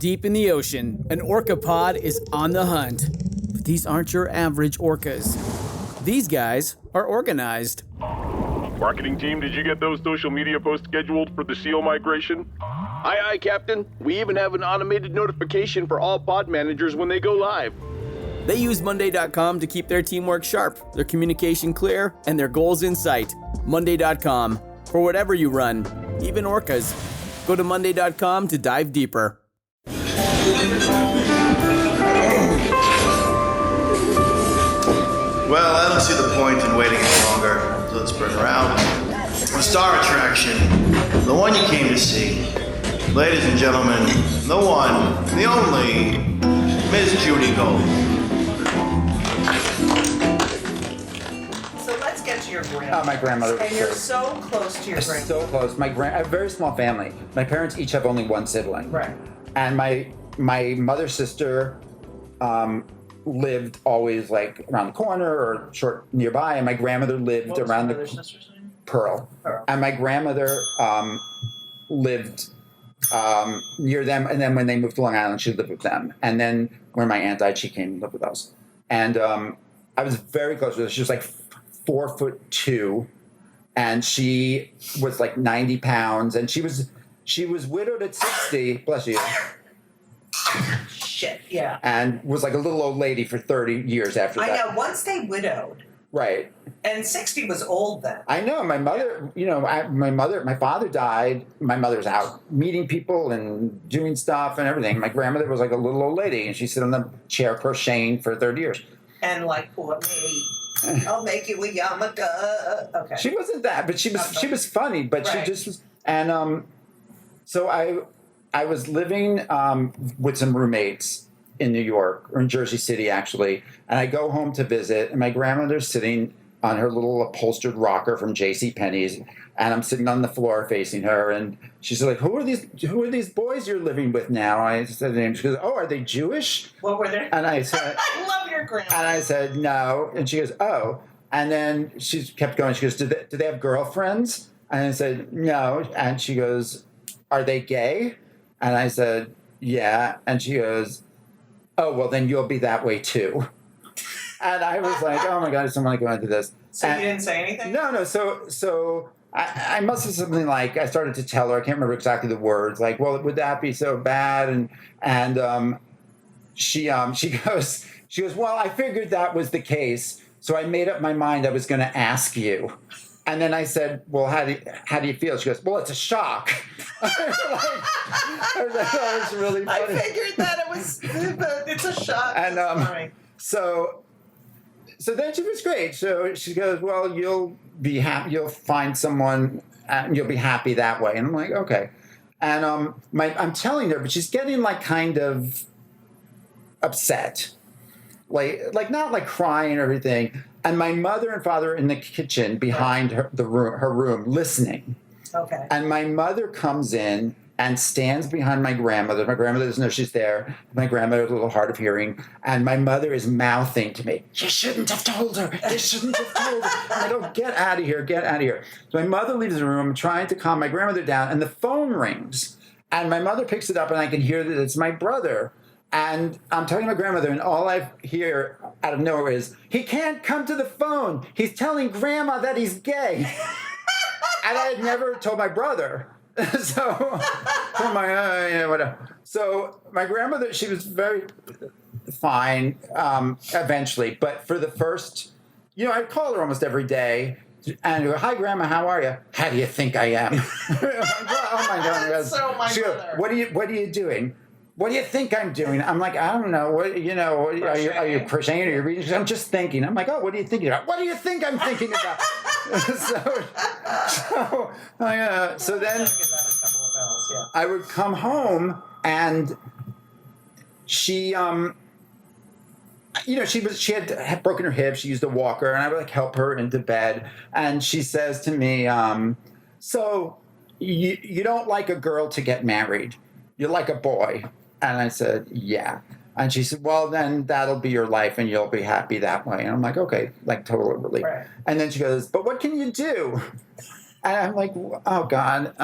Deep in the ocean, an orca pod is on the hunt. But these aren't your average orcas. These guys are organized. Marketing team, did you get those social media posts scheduled for the SEAL migration? Aye, Captain. We even have an automated notification for all pod managers when they go live. They use Monday.com to keep their teamwork sharp, their communication clear, and their goals in sight. Monday.com. For whatever you run, even orcas. Go to Monday.com to dive deeper. Well, I don't see the point in waiting any longer. So let's bring her out. The star attraction, the one you came to see. Ladies and gentlemen, the one, the only, Miss Judy Gold. So let's get to your grandmother. Oh, my grandmother. And you're so close to your grandmother. So close. I have a very small family. My parents each have only one sibling. Right. And my mother's sister lived always like around the corner or short nearby, and my grandmother lived What was around your the mother's sister's name? Pearl. And my grandmother lived near them, and then when they moved to Long Island, she lived with them. And then when my aunt died, she came and lived with us. And I was very close with her. She was like 4'2", and she was like 90 pounds, and she was widowed at 60. Bless you. Shit, yeah. And was like a little old lady for 30 years after that. I know. Once they widowed, Right. and 60 was old then. I know. My mother, my father died. My mother's out meeting people and doing stuff and everything. My grandmother was like a little old lady, and she sat on the chair crocheting for 30 years. And like, poor me. I'll make you a yarmulke. Okay. She wasn't that, but she was funny. But Right. she just was. And so I was living with some roommates in New York, or in Jersey City, actually. And I go home to visit, and my grandmother's sitting on her little upholstered rocker from JCPenney's, and I'm sitting on the floor facing her, and she's like, who are these boys you're living with now? I said the name. She goes, oh, are they Jewish? What were they? And I said, I love your grandma. and I said, no. And she goes, oh. And then she kept going. She goes, do they have girlfriends? And I said, no. And she goes, are they gay? And I said, yeah. And she goes, oh, well, then you'll be that way too. And I was like, oh my God, I just don't want to go into this. So and you didn't say anything? No. So I must have something like, I started to tell her, I can't remember exactly the words, like, well, would that be so bad? And she goes, well, I figured that was the case. So I made up my mind I was going to ask you. And then I said, well, how do you feel? She goes, well, it's a shock. I was like, that was really funny. I figured that it was, it's a shock. And so then she was great. So she goes, well, you'll be happy. You'll find someone and you'll be happy that way. And I'm like, okay. And I'm telling her, but she's getting like kind of upset. Like not like crying or everything. And my mother and father are in the kitchen behind her room listening. Okay. And my mother comes in and stands behind my grandmother. My grandmother doesn't know she's there. My grandmother has a little hard of hearing. And my mother is mouthing to me, you shouldn't have told her. You shouldn't have told her. And I go, get out of here. Get out of here. So my mother leaves the room trying to calm my grandmother down. And the phone rings. And my mother picks it up and I can hear that it's my brother. And I'm talking to my grandmother, and all I hear out of nowhere is, he can't come to the phone. He's telling Grandma that he's gay. And I had never told my brother. So I'm like, oh, yeah, whatever. So my grandmother, she was very fine eventually. But for the first, I'd call her almost every day. And go, hi, Grandma, how are you? How do you think I am? Oh, my God. That's so my mother. What are you doing? What do you think I'm doing? I'm like, I don't know. What are you crocheting or you reading? I'm just thinking. I'm like, oh, what are you thinking about? What do you think I'm thinking about? so then I would come home and she she had broken her hip. She used a walker, and I would like help her into bed. And she says to me, so you don't like a girl to get married. You like a boy. And I said, yeah. And she said, well, then that'll be your life and you'll be happy that way. And I'm like, okay, like total relief. Right. And then she goes, but what can you do? And I'm like, oh, God.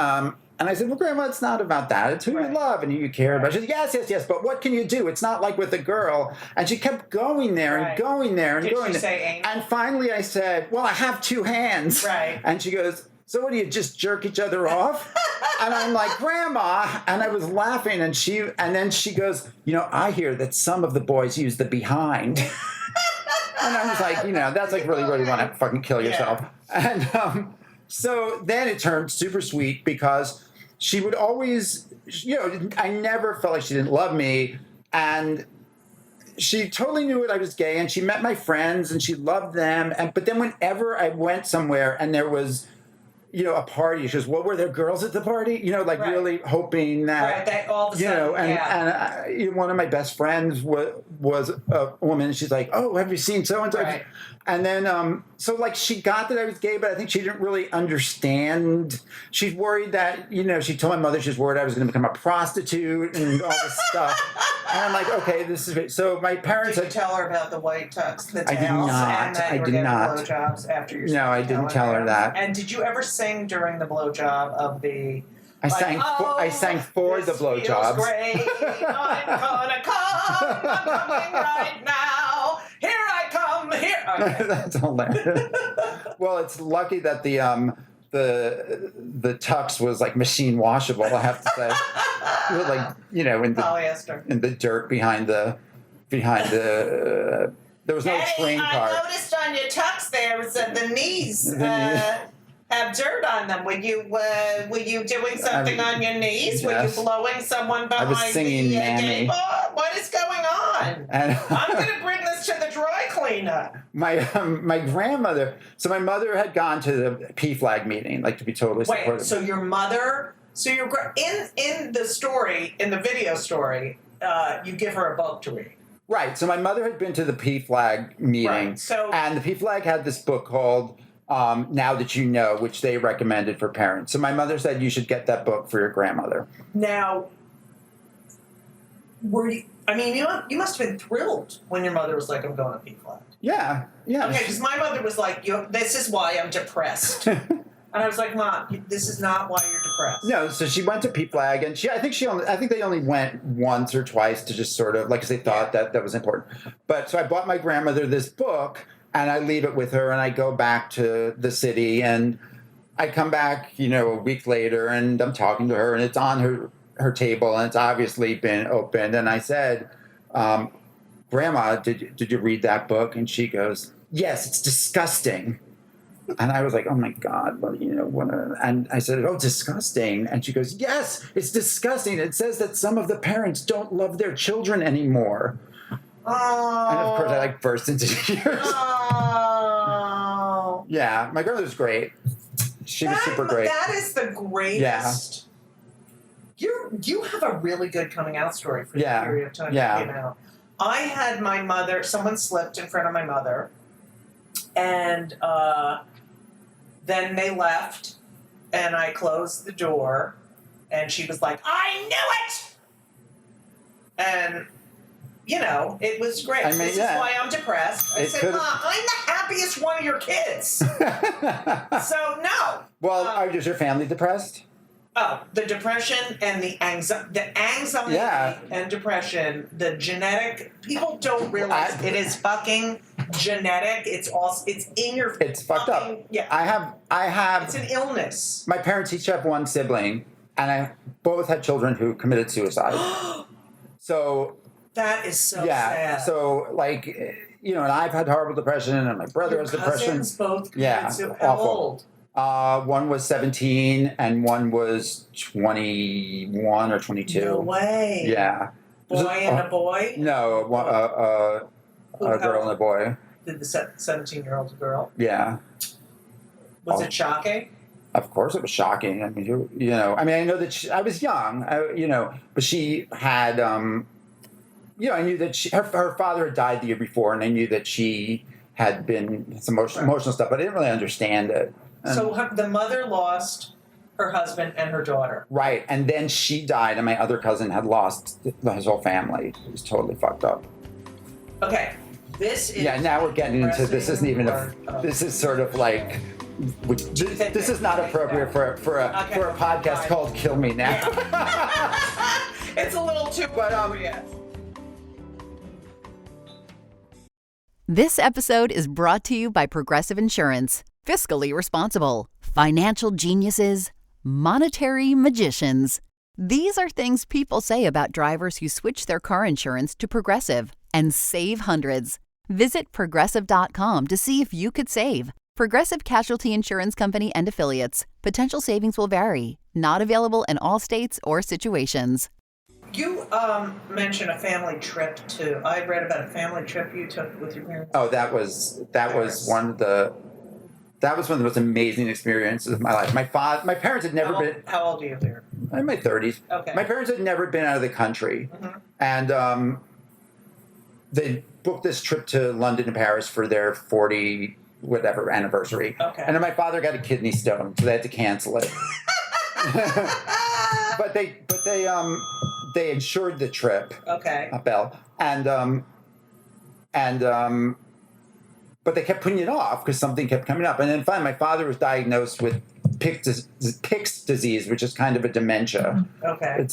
And I said, well, Grandma, it's not about that. It's who you love and who you care about. She said, yes. But what can you do? It's not like with a girl. And she kept going there and going there and Did going she there. say anal? And finally I said, well, I have 2 hands. Right. And she goes, so what do you just jerk each other off? And I'm like, Grandma. And I was laughing. And then she goes, I hear that some of the boys use the behind. And I was like, that's like really, really want to fucking kill yourself. And so then it turned super sweet because she would always, I never felt like she didn't love me. And she totally knew that I was gay, and she met my friends and she loved them. But then whenever I went somewhere and there was, a party, she goes, well, were there girls at the party? Really hoping that, Right, that all of a sudden, and one of my best friends was a woman. She's like, oh, have you seen so-and-so? Right. And then, she got that I was gay, but I think she didn't really understand. She's worried that, she told my mother she was worried I was going to become a prostitute and all this stuff. And I'm like, okay, this is great. So my parents... Did you tell her about the white tux, the I did tails, not. and that I you were did getting not. blowjobs after your... No, I didn't tell her that. And did you ever sing during the blowjob of the... I sang for the blowjobs. Great. I'm gonna come. I'm coming right now. Here I come. Here. Okay. That's hilarious. Well, it's lucky that the tux was like machine washable. I have to say, it was like in the Polyester. in the dirt behind the. There was no train car. I noticed on your tux there was the knees. Have dirt on them. Were you doing something on your knees? Yes. Were you blowing someone behind was singing the Mammy. gate? Oh, what is going on? And I'm going to bring this to the dry cleaner. my grandmother. So my mother had gone to the PFLAG meeting, like to be totally supportive. Wait, so your mother? So in the story, in the video story, you give her a book to read. Right. So my mother had been to the PFLAG meeting, Right, and the PFLAG had this book called Now That You Know, which they recommended for parents. So my mother said you should get that book for your grandmother. Now, were you? I mean, you must have been thrilled when your mother was like, "I'm going to PFLAG." Yeah. Okay, because my mother was like, "This is why I'm depressed," and I was like, "Mom, this is not why you're depressed." No, so she went to PFLAG, and I think they only went once or twice to just sort of, like, because they thought that was important. But so I bought my grandmother this book, and I leave it with her, and I go back to the city, and I come back, a week later, and I'm talking to her, and it's on her table, and it's obviously been opened, and I said, Grandma, did you read that book? And she goes, yes, it's disgusting. And I was like, oh my God, what? And I said, oh, disgusting. And she goes, yes, it's disgusting. It says that some of the parents don't love their children anymore. Oh. And of course I burst into tears. Oh. Yeah, my grandmother's great. She was super great. That is the greatest. Yeah. You have a really good coming out story for the period of time you came out. I had my mother, someone slipped in front of my mother, and then they left, and I closed the door, and she was like, I knew it! And, it was great. I mean, this is why I'm depressed. I said, Mom, I'm the happiest one of your kids. So, no. Well, is your family depressed? Oh, the depression and the anxiety and depression, the genetic, people don't realize it is fucking genetic. It's in your It's fucked up. Yeah. I have It's an illness. My parents each have one sibling, and I both had children who committed suicide. So that is so sad. So and I've had horrible depression, and my brother has depression. Both committed suicide. How old? One was 17 and one was 21 or 22. No way. Yeah. Boy and a boy? No, a girl and a boy. Did the 17-year-old girl? Yeah. Was it shocking? Of course it was shocking. I mean, I know that I was young, but she had, I knew that her father had died the year before, and I knew that she had been some emotional stuff, but I didn't really understand it. So the mother lost her husband and her daughter. Right, and then she died, and my other cousin had lost his whole family. It was totally fucked up. Okay, this is... Yeah, now we're getting into, this isn't even this is sort of like this is not appropriate for a podcast called Kill Me Now. It's a little too appropriate. This episode is brought to you by Progressive Insurance. Fiscally responsible, financial geniuses, monetary magicians. These are things people say about drivers who switch their car insurance to Progressive and save hundreds. Visit Progressive.com to see if you could save. Progressive Casualty Insurance Company and Affiliates. Potential savings will vary. Not available in all states or situations. You mentioned a family trip too. I read about a family trip you took with your parents. Oh, that was one of the most amazing experiences of my life. My parents had never been. How old are you there? I'm in my 30s. Okay. My parents had never been out of the country, and they booked this trip to London and Paris for their 40 whatever anniversary. Okay. And then my father got a kidney stone, so they had to cancel it. but they insured the trip. Okay. Belle. But they kept putting it off because something kept coming up. And then finally, my father was diagnosed with Pick's disease, which is kind of a dementia. Okay.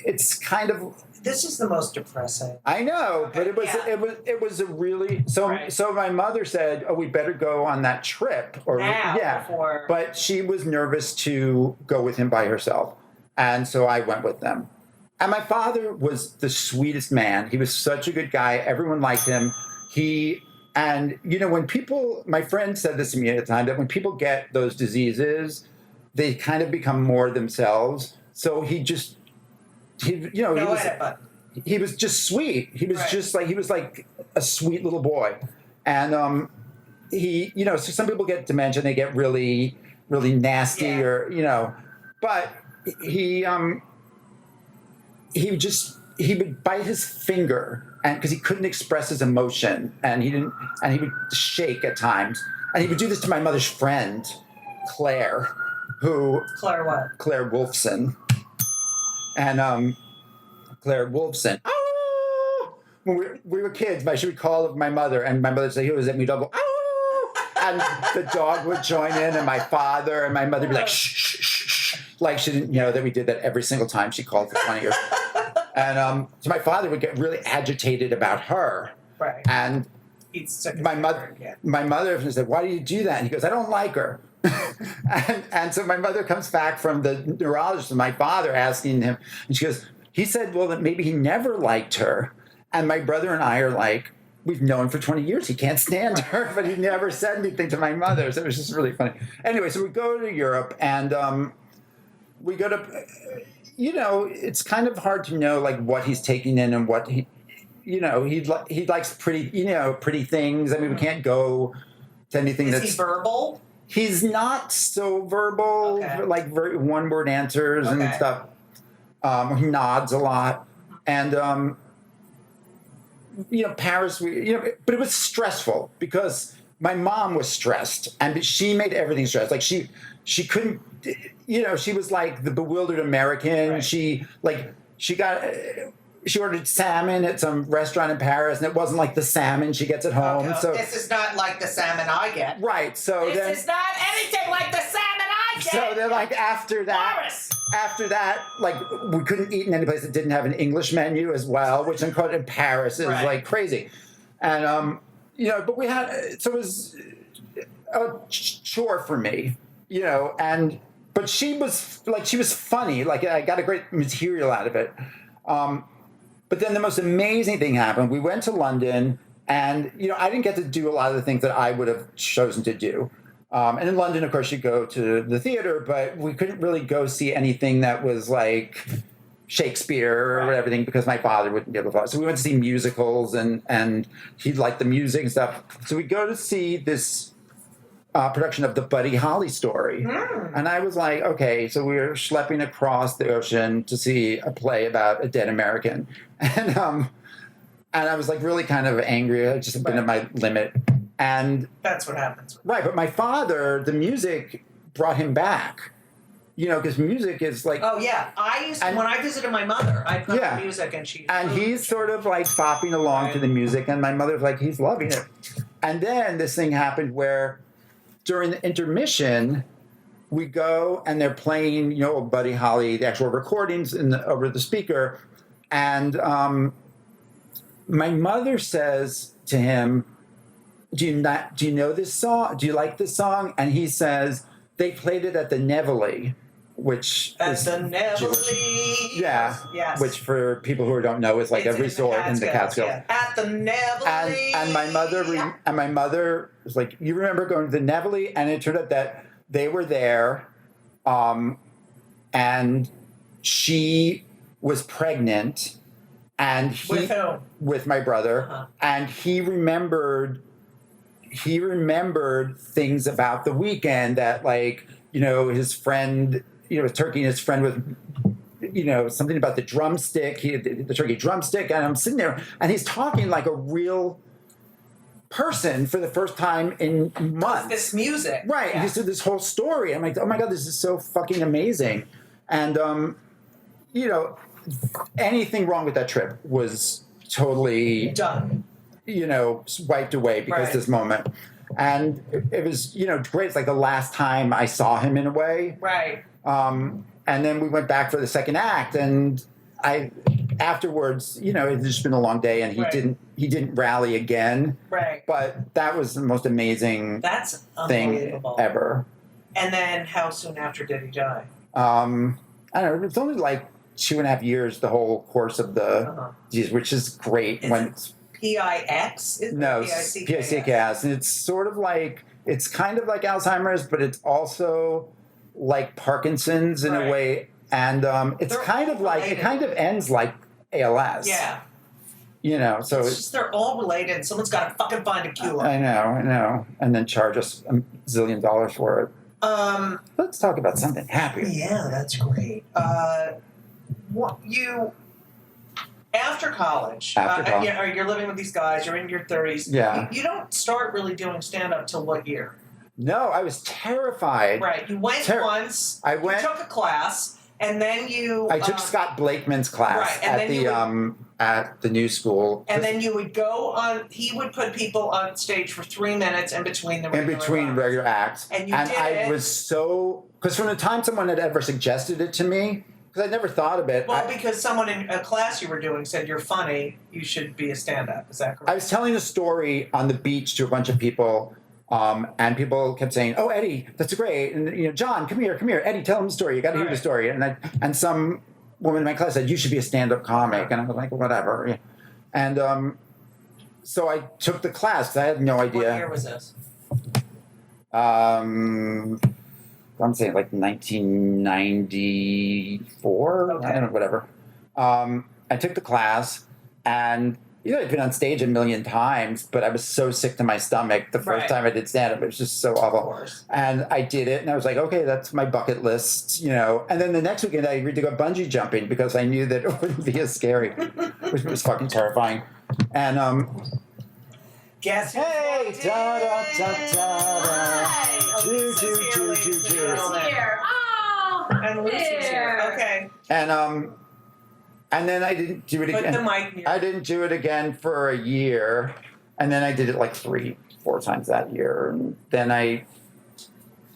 It's kind of. This is the most depressing. I know, but it was a really so my mother said, "Oh, we better go on that trip." Before. But she was nervous to go with him by herself, and so I went with them. And my father was the sweetest man. He was such a good guy. Everyone liked him. And when people, my friend said this to me at the time, that when people get those diseases, they kind of become more themselves. So he was just sweet. He was he was like a sweet little boy. And so some people get dementia, they get really, really nasty but he would bite his finger, and because he couldn't express his emotion, and he would shake at times, and he would do this to my mother's friend, Claire Wolfson, and Claire Wolfson. Oh! When we were kids, she would call my mother, and my mother would say, "Who is it?" And we'd double, "Oh!" And the dog would join in, and my father and my mother would be like, "Shh, shh, shh, shh," like she didn't know that we did that every single time she called for 20 years. And so my father would get really agitated about her. Right. And my mother said, "Why do you do that?" And he goes, "I don't like her." and so my mother comes back from the neurologist and my father asking him, and she goes, he said, well, that maybe he never liked her. And my brother and I are like, we've known for 20 years he can't stand her, but he never said anything to my mother. So it was just really funny. Anyway, so we go to Europe, and we go to, it's kind of hard to know like what he's taking in and what he likes pretty things. I mean, we can't go to anything Is he verbal? He's not so verbal, like very one-word answers and stuff. He nods a lot. And, Paris, but it was stressful because my mom was stressed, and she made everything stressed. Like she couldn't, she was like the bewildered American. Right. She ordered salmon at some restaurant in Paris, and it wasn't like the salmon she gets at home. Okay. So this is not like the salmon I get. Right. So this is not anything like the salmon I get. So then, like after that, like we couldn't eat in any place that didn't have an English menu as well, which in Paris is like crazy. And but we had, so it was a chore for me, but she was funny. Like I got a great material out of it. But then the most amazing thing happened. We went to London, and I didn't get to do a lot of the things that I would have chosen to do. And in London, of course, you go to the theater, but we couldn't really go see anything that was like Shakespeare or everything because my father wouldn't be able to follow. So we went to see musicals, and he liked the music and stuff. So we go to see this production of the Buddy Holly story. And I was like, okay, so we were schlepping across the ocean to see a play about a dead American. And I was like really kind of angry. I just been at my limit. And that's what happens. Right. But my father, the music brought him back, because music is like. Oh, yeah. When I visited my mother, I put on music and she. And he's sort of like bopping along to the music. And my mother's like, he's loving it. And then this thing happened where during the intermission, we go and they're playing, Buddy Holly, the actual recordings over the speaker. And my mother says to him, do you know this song? Do you like this song? And he says, they played it at the Nevele, which is the Nevele. Yeah. Yes. Which for people who don't know is like a resort in the Catskills. Yeah. At the Nevele. And my mother was like, you remember going to the Nevele? And it turned out that they were there, and she was pregnant, and with whom? With my brother, and he remembered things about the weekend that, like, his friend, was Turkey, and his friend was, something about the drumstick, the turkey drumstick, and I'm sitting there, and he's talking like a real person for the first time in months. This music. Right. Yeah. He said this whole story. I'm like, oh my God, this is so fucking amazing. And, anything wrong with that trip was totally done. Wiped away because of this moment. And it was, great. It's like the last time I saw him in a way. Right. And then we went back for the second act, and afterwards, it's just been a long day, and he didn't rally again. Right. But that was the most amazing thing ever. And then how soon after did he die? I don't know. It's only like 2.5 years, the whole course of the disease, which is great. It's PIX? No, PICS. And it's sort of like, it's kind of like Alzheimer's, but it's also like Parkinson's in a way. And it's kind of like, it kind of ends like ALS. Yeah. So it's just they're all related. Someone's got to fucking find a cure. I know. And then charge us $1 zillion for it. Let's talk about something happier. Yeah, that's great. After college, you're living with these guys, you're in your 30s. Yeah. You don't start really doing stand-up till what year? No, I was terrified. Right. You went once. You took a class, and then you... I took Scott Blakeman's class at the new school. And then you would go on... He would put people on stage for 3 minutes in between the regular acts. And I was so... Because from the time someone had ever suggested it to me, because I never thought of it. Well, because someone in a class you were doing said, you're funny, you should be a stand-up. Is that correct? I was telling a story on the beach to a bunch of people, and people kept saying, "Oh, Eddie, that's great." And John, come here, Eddie, tell him the story. You got to hear the story. And some woman in my class said, "You should be a stand-up comic." And I was like, "Whatever." And so I took the class because I had no idea. What year was this? I'm saying like 1994. Okay. I don't know, whatever. I took the class, and I'd been on stage 1 million times, but I was so sick to my stomach the first time I did stand-up. It was just so awful. And I did it, and I was like, okay, that's my bucket list, And then the next weekend, I agreed to go bungee jumping because I knew that it wouldn't be as scary, which was fucking terrifying. And guess hey, da da da da da. Lucy's here. Oh, and Lucy's here. Okay. And then I didn't do it again. Put the mic near. I didn't do it again for a year, and then I did it like 3-4 times that year, and then I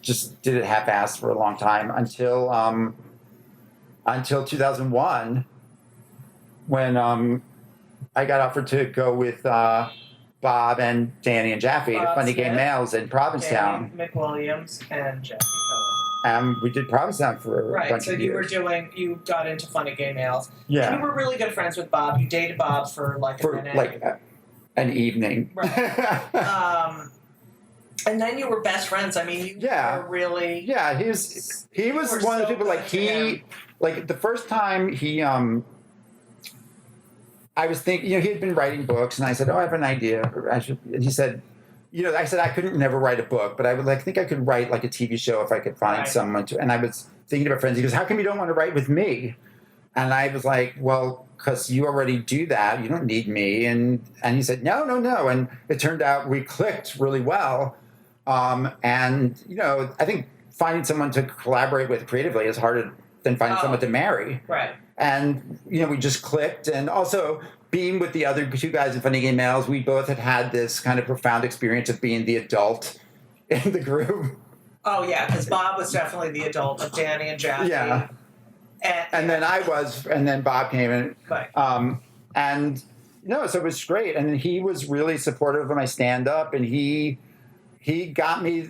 just did it half-assed for a long time until 2001, when I got offered to go with Bob and Danny and Jaffe to Funny Game Males in Provincetown. Danny McWilliams and Jaffe we did Provincetown for a bunch of years. You got into Funny Gay Males. Yeah. And you were really good friends with Bob. You dated Bob for a minute. Like an evening. Right. And then you were best friends. I mean, you were really... Yeah, he was one of the people, like the first time he, I was thinking, he had been writing books, and I said, I have an idea. And he said... I said I couldn't never write a book, but I would think I could write like a TV show if I could find someone to. And I was thinking about friends. He goes, "How come you don't want to write with me?" And I was like, "Well, because you already do that. You don't need me." And he said, "No." And it turned out we clicked really well. And I think finding someone to collaborate with creatively is harder than finding someone to marry. Right. And we just clicked, and also. Being with the other two guys in Funny Game Males, we both had this kind of profound experience of being the adult in the group. Oh, yeah, because Bob was definitely the adult of Danny and Jackie. Yeah. And then I was, and then Bob came in. Right. And no, so it was great. And he was really supportive of my stand-up, and he got me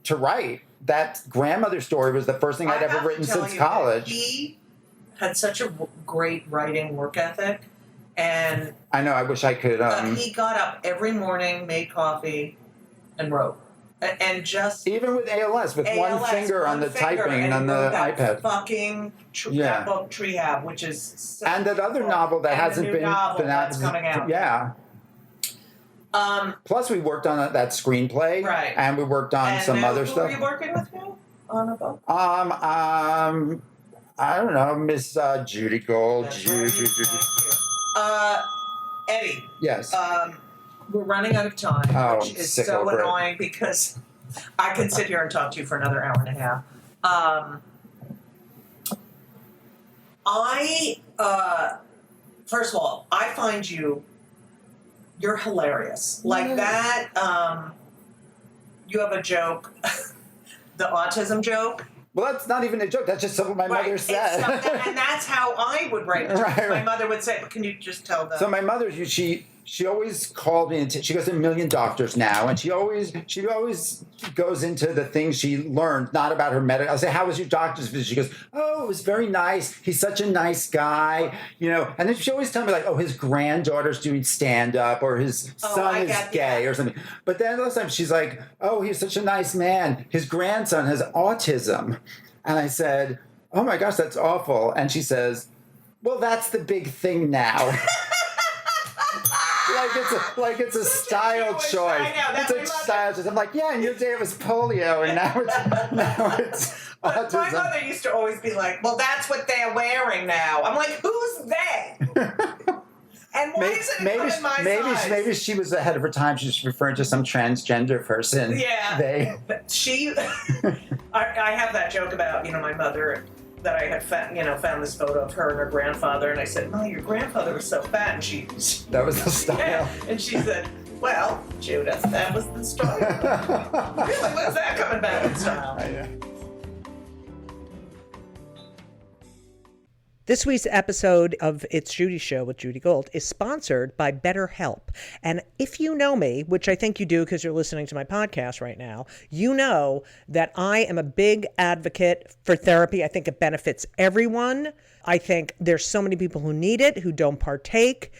to write. That grandmother story was the first thing I'd ever written since college. He had such a great writing work ethic, and I know. I wish I could. He got up every morning, made coffee, and wrote. And just even with ALS, with one finger on the typing and on the iPad. Fucking that book Treehab, which is so and that other novel that hasn't been out coming out. Yeah. Plus, we worked on that screenplay, right? And we worked on some other stuff. Who were you working with now on a book? I don't know, Miss Judy Gold. Eddie. Yes. We're running out of time, which is so annoying because I could sit here and talk to you for another hour and a half. First of all, I find you're hilarious. Like that, you have a joke, the autism joke. Well, that's not even a joke. That's just something my mother said. And that's how I would write a joke. Right. My mother would say, but can you just tell them? So my mother, she always called me into, she goes to 1 million doctors now, and she always goes into the things she learned, not about her medical. I'll say, how was your doctor's visit? She goes, oh, it was very nice. He's such a nice guy, And then she always tell me like, oh, his granddaughter's doing stand-up, or his son is gay or something. But then last time she's like, oh, he's such a nice man. His grandson has autism. And I said, oh my gosh, that's awful. And she says, well, that's the big thing now. Like it's a style choice. It's a style choice. I'm like, yeah, in your day it was polio, and now it's autism. My mother used to always be like, well, that's what they're wearing now. I'm like, who's they? And why is it come in my size? Maybe she was ahead of her time. She's referring to some transgender person. Yeah. I have that joke about, my mother, that I had found this photo of her and her grandfather, and I said, "Ma, your grandfather was so fat," and she. That was the style. Yeah, and she said, "Well, Judith, that was the style." Really, when's that coming back in style? Yeah. This week's episode of It's Judy Show with Judy Gold is sponsored by BetterHelp. And if you know me, which I think you do because you're listening to my podcast right now, you know that I am a big advocate for therapy. I think it benefits everyone. I think there's so many people who need it, who don't partake.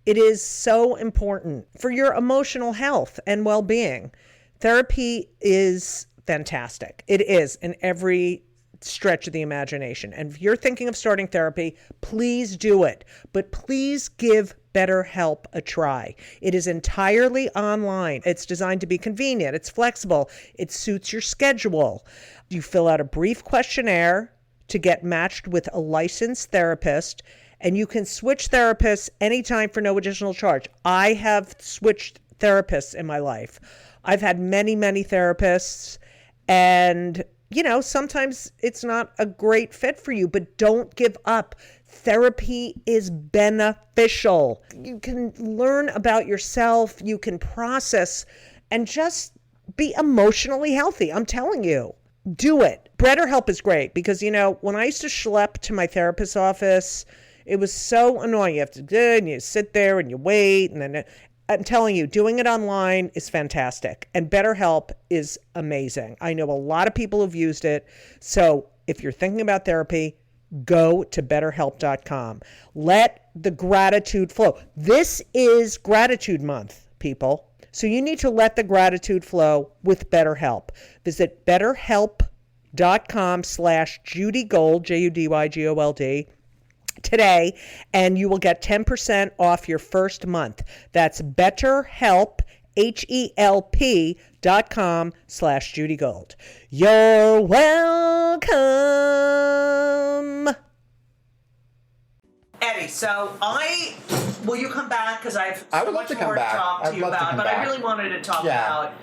It is so important for your emotional health and well-being. Therapy is fantastic. It is in every stretch of the imagination. And if you're thinking of starting therapy, please do it. But please give BetterHelp a try. It is entirely online. It's designed to be convenient. It's flexible. It suits your schedule. You fill out a brief questionnaire to get matched with a licensed therapist, and you can switch therapists anytime for no additional charge. I have switched therapists in my life. I've had many, many therapists, and sometimes it's not a great fit for you, but don't give up. Therapy is beneficial. You can learn about yourself, you can process, and just be emotionally healthy. I'm telling you, do it. BetterHelp is great because, when I used to schlep to my therapist's office, it was so annoying. You have to do it, and you sit there and you wait, and then I'm telling you, doing it online is fantastic. And BetterHelp is amazing. I know a lot of people who've used it. So if you're thinking about therapy, go to BetterHelp.com. Let the gratitude flow. This is Gratitude Month, people. So you need to let the gratitude flow with BetterHelp. Visit BetterHelp.com/JudyGold, JudyGold, today, and you will get 10% off your first month. That's BetterHelp, HELP.com/JudyGold. You're welcome. Eddie, so will you come back? Because I would love to come back. Talk to you about, but I really wanted to talk about,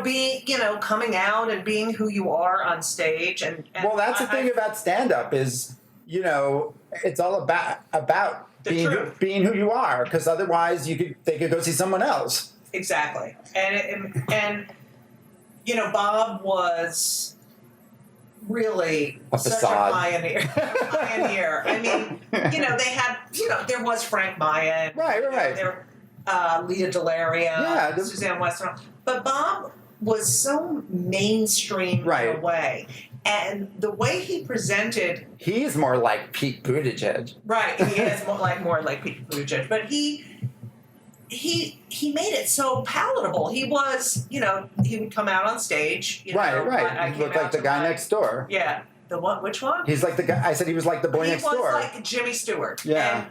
being, coming out and being who you are on stage. And well, that's the thing about stand-up is, it's all about being who you are, because otherwise they could go see someone else. Exactly. And Bob was really such a pioneer. I mean, they had, there was Frank Maya. Right. There, Leah Delaria, Suzanne Western. But Bob was so mainstream in a way. And the way he presented... He's more like Pete Buttigieg. Right, he is more like Pete Buttigieg. But he made it so palatable. He was, he would come out on stage. Right. He looked like the guy next door. Yeah. The what? Which one? He's like the guy. I said he was like the boy next door. He was like Jimmy Stewart. Yeah.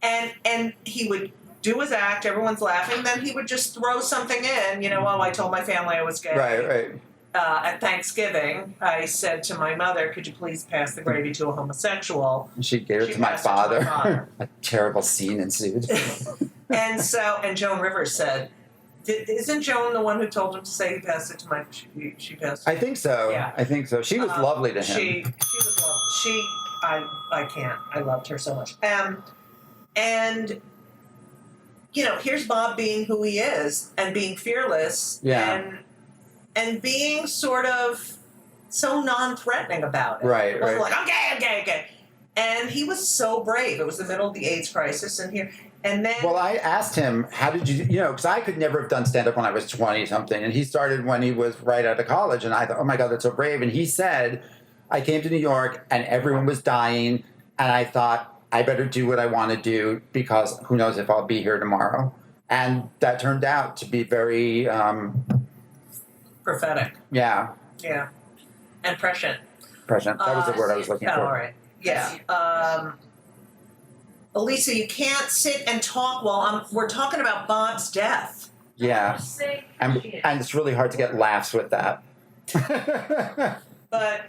And he would do his act. Everyone's laughing. Then he would just throw something in. I told my family I was gay. Right. At Thanksgiving, I said to my mother, "Could you please pass the gravy to a homosexual?" And she gave it to my father. A terrible scene ensued. And Joan Rivers said, "Isn't Joan the one who told him to say he passed it to my?" She passed it. I think so. Yeah. I think so. She was lovely to him. She was lovely. I can't. I loved her so much. And here's Bob being who he is and being fearless. Yeah. And being sort of so non-threatening about it. Right. It wasn't like, I'm gay. And he was so brave. It was the middle of the AIDS crisis, and then... Well, I asked him, how did you, because I could never have done stand-up when I was 20-something, and he started when he was right out of college, and I thought, oh my God, that's so brave. And he said, I came to New York, and everyone was dying, and I thought, I better do what I want to do, because who knows if I'll be here tomorrow. And that turned out to be very... prophetic. Yeah. Yeah. And prescient. Prescient. That was the word I was looking for. All right. Yeah. Elisa, you can't sit and talk while we're talking about Bob's death. Yeah. And it's really hard to get laughs with that. But,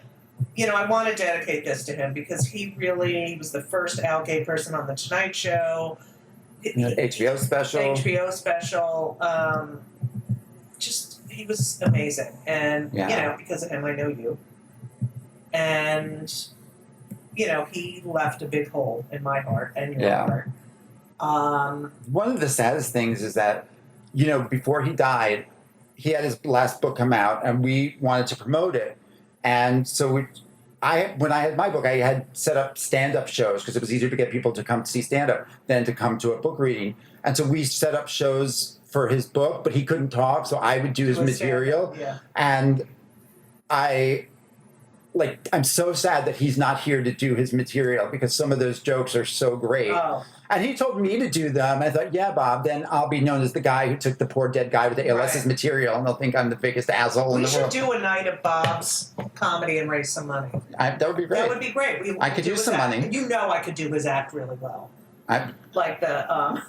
I want to dedicate this to him because he was the first out gay person on The Tonight Show. HBO special. He was amazing. And, because of him, I know you. And, he left a big hole in my heart and your heart. One of the saddest things is that, before he died, he had his last book come out, and we wanted to promote it. And so when I had my book, I had set up stand-up shows because it was easier to get people to come to see stand-up than to come to a book reading. And so we set up shows for his book, but he couldn't talk, so I would do his material. Yeah. And I'm so sad that he's not here to do his material because some of those jokes are so great. Oh. And he told me to do them. I thought, yeah, Bob, then I'll be known as the guy who took the poor dead guy with the ALS's material, and they'll think I'm the biggest asshole in the world. We should do a night of Bob's comedy and raise some money. That would be great. That would be great. I could use some money. I could do his act really well. Like the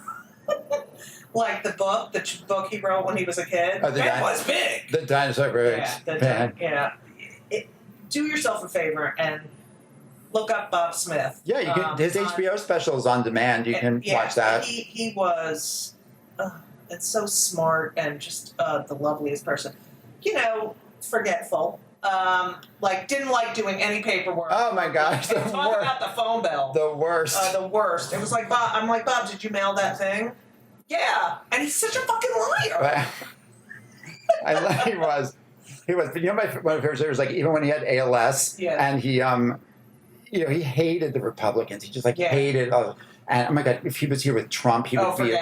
book he wrote when he was a kid. That was big. The dinosaur bridge. Do yourself a favor and look up Bob Smith. Yeah, you can. His HBO special is on demand. You can watch that. He was, and so smart and just the loveliest person. Forgetful. Didn't like doing any paperwork. Oh my gosh! Talk about the phone bill. The worst. The worst. It was like Bob. I'm like, Bob, did you mail that thing? Yeah, and he's such a fucking liar. He was. But one of my favorite stories was even when he had ALS, and he, he hated the Republicans. He just hated. And oh my God, if he was here with Trump, he would be.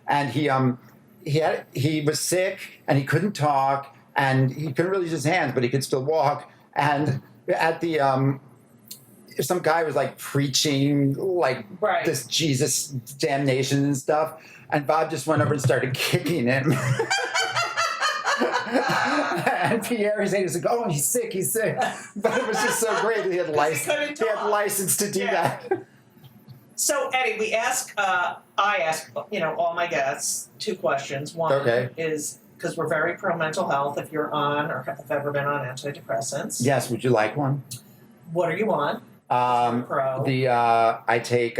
And he was sick and he couldn't talk and he couldn't really use his hands, but he could still walk. And at the some guy was preaching this Jesus damnation and stuff, and Bob just went over and started kicking him. And Pierre is like, oh, he's sick. But it was just so great that he had license to do that. So, Eddie, I ask, all my guests 2 questions. One is, because we're very pro mental health, if you're on or have ever been on antidepressants. Yes, would you like one? What are you on? Pro. I take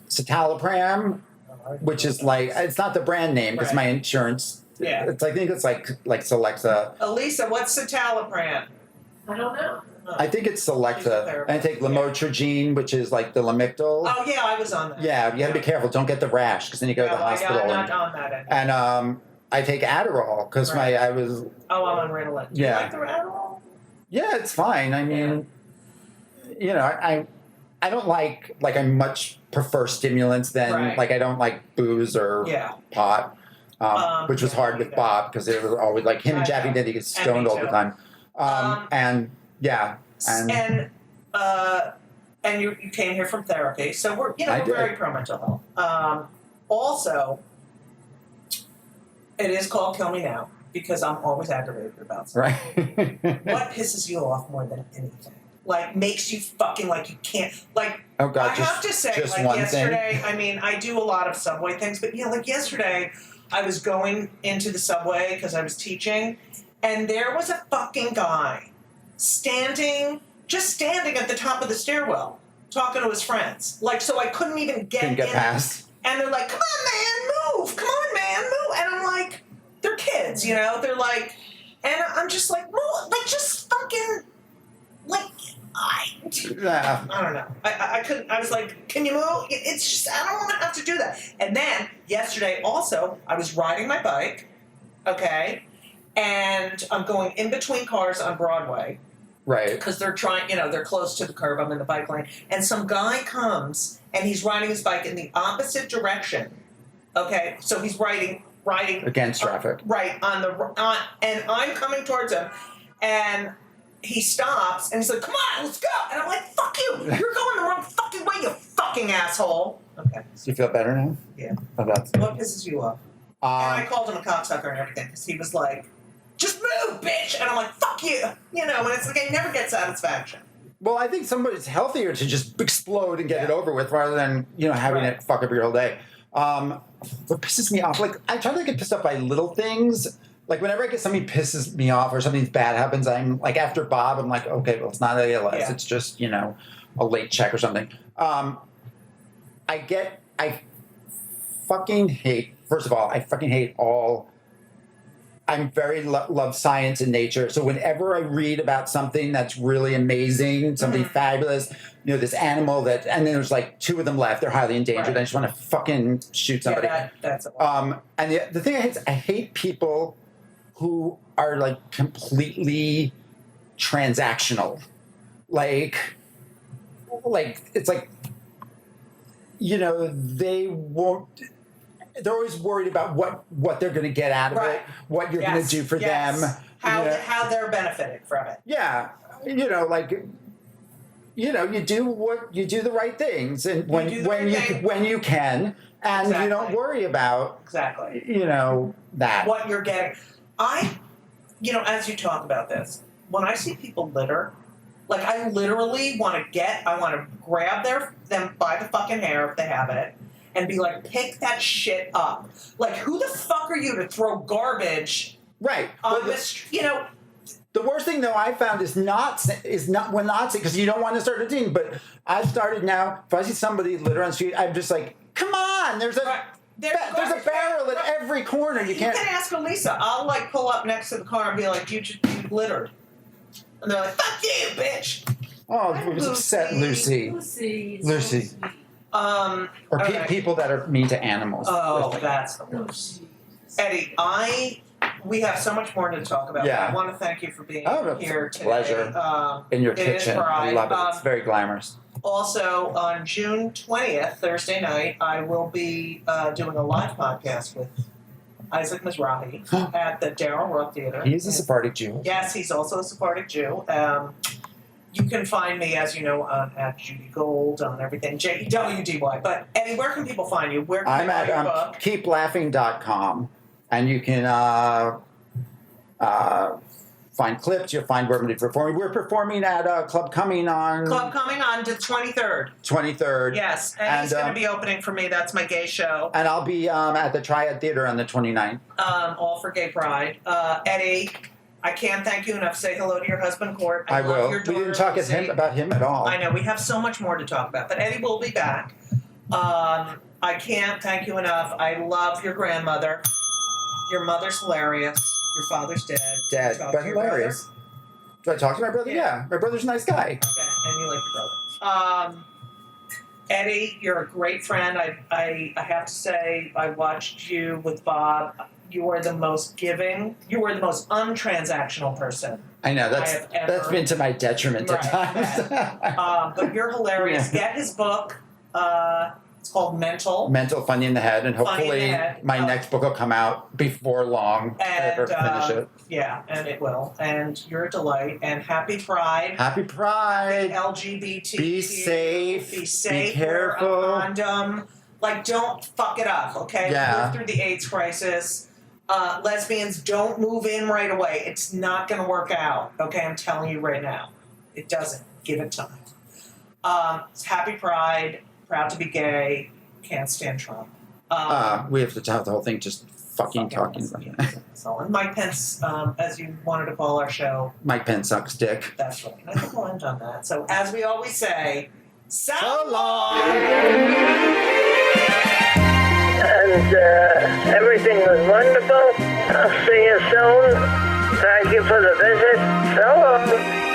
citalopram, which is it's not the brand name, it's my insurance. Yeah. I think it's like Celexa. Elisa, what's citalopram? I don't know. I think it's Celexa. And I take lamotrigine, which is the Lamictal. Oh, yeah, I was on that. Yeah, you have to be careful. Don't get the rash, because then you go to the hospital. I'm not on that anymore. And I take Adderall because I was. Oh, I'm on Ritalin. Do you like the Adderall? Yeah, it's fine. I mean, you know, I don't like I much prefer stimulants than like I don't like booze or pot, which was hard with Bob because it was always like him and Jeffy did. He gets stoned all the time, and you came here from therapy, so we're very pro mental health. Also, it is called Kill Me Now because I'm always aggravated about something. Right. What pisses you off more than anything? Like, makes you fucking like you can't, like, oh God, I have to say, just like, yesterday, thing. I mean, I do a lot of subway things, but like yesterday, I was going into the subway because I was teaching, and there was a fucking guy just standing at the top of the stairwell, talking to his friends. Like, so I couldn't even get in. Past. And they're like, come on, man, move. Come on, man, move. And I'm like, they're kids, They're like, and I'm just like, move. Like, just fucking, like, I don't know. I couldn't, I was like, can you move? It's just, I don't want to have to do that. And then, yesterday also, I was riding my bike, okay, and I'm going in between cars on Broadway. Right. Because they're trying, they're close to the curb. I'm in the bike lane. And some guy comes, and he's riding his bike in the opposite direction. Okay? So he's riding against traffic. Right. And I'm coming towards him, and he stops, and he's like, come on, let's go. And I'm like, fuck you. You're going the wrong fucking way, you fucking asshole. Okay. Do you feel better now? Yeah. Oh, that's what pisses you off? And I called him a cocksucker and everything, because he was like, just move, bitch! And I'm like, fuck you! And it's like I never get satisfaction. Well, I think somebody's healthier to just explode and get it over with rather than, having it fuck up your whole day. What pisses me off, like, I try to get pissed off by little things. Like, whenever I get something pisses me off or something bad happens, I'm like, after Bob, I'm like, okay, well, it's not ALS. Yeah. It's just, a late check or something. I fucking hate, first of all, I'm very love science and nature. So whenever I read about something that's really amazing, something fabulous, this animal and then there's like 2 of them left, they're highly endangered. Right. I just want to fucking shoot somebody. Yeah, that's a and the thing I hate people who are like completely transactional. Like it's like, they won't. They're always worried about what they're going to get out of it, what you're going to do for them, how they're benefiting from it. Yeah, you do the right things, and when you can, and you don't worry about that what you're getting. As you talk about this, when I see people litter, like I literally want to grab them by the fucking hair if they have it. And be like, pick that shit up. Like, who the fuck are you to throw garbage? Right. On this, The worst thing though I found is not because you don't want to start a routine. But I've started now. If I see somebody litter on the street, I'm just like, come on. There's a barrel at every corner. You can't ask Elisa. I'll like pull up next to the car and be like, you littered. And they're like, fuck you, bitch. Oh, it was upset, Lucy. People that are mean to animals. Oh, that's the worst. Eddie, we have so much more to talk about. Yeah. I want to thank you for being here today. Pleasure. In your kitchen. I love it. It's very glamorous. Also, on June 20th, Thursday night, I will be doing a live podcast with Isaac Mizrahi at the Darrell Roth Theater. He's a Sephardic Jew. Yes, he's also a Sephardic Jew. You can find me, as you know, at Judy Gold on everything, JEWDY. But Eddie, where can people find you? Where can I'm at your book? keeplaughing.com, and you can find clips. You'll find where we're performing. We're performing at Club Coming on the 23rd. 23rd. Yes, and he's going to be opening for me. That's my gay show. And I'll be at the Triad Theater on the 29th. All for Gay Pride. Eddie, I can't thank you enough. Say hello to your husband, Court. I will. We didn't talk about him at all. I know. We have so much more to talk about. But Eddie will be back. I can't thank you enough. I love your grandmother. Your mother's hilarious. Your father's dead. Dead, but hilarious. Do I talk to my brother? Yeah. My brother's a nice guy. Okay, and you like your brother. Eddie, you're a great friend. I have to say, I watched you with Bob. You are the most giving. You are the most untransactional person. I know that's been to my detriment at times. But you're hilarious. Get his book. It's called Mental Funny in the Head, and hopefully my next book will come out before long. And ever finish it. Yeah, and it will. And you're a delight. And happy Pride. Happy Pride. LGBT. Be safe. Be safe. Be careful. Wear a condom. Like, don't fuck it up, okay? Yeah. We lived through the AIDS crisis. Lesbians, don't move in right away. It's not going to work out, okay? I'm telling you right now. It doesn't. Give it time. Happy Pride. Proud to be gay. Can't stand Trump. We have to tell the whole thing just fucking talking about it. So, and Mike Pence, as you wanted to call our show. Mike Pence sucks dick. That's right. And I think we'll end on that. So, as we always say, so long! And everything was wonderful. I'll see you soon. Thank you for the visit. So long.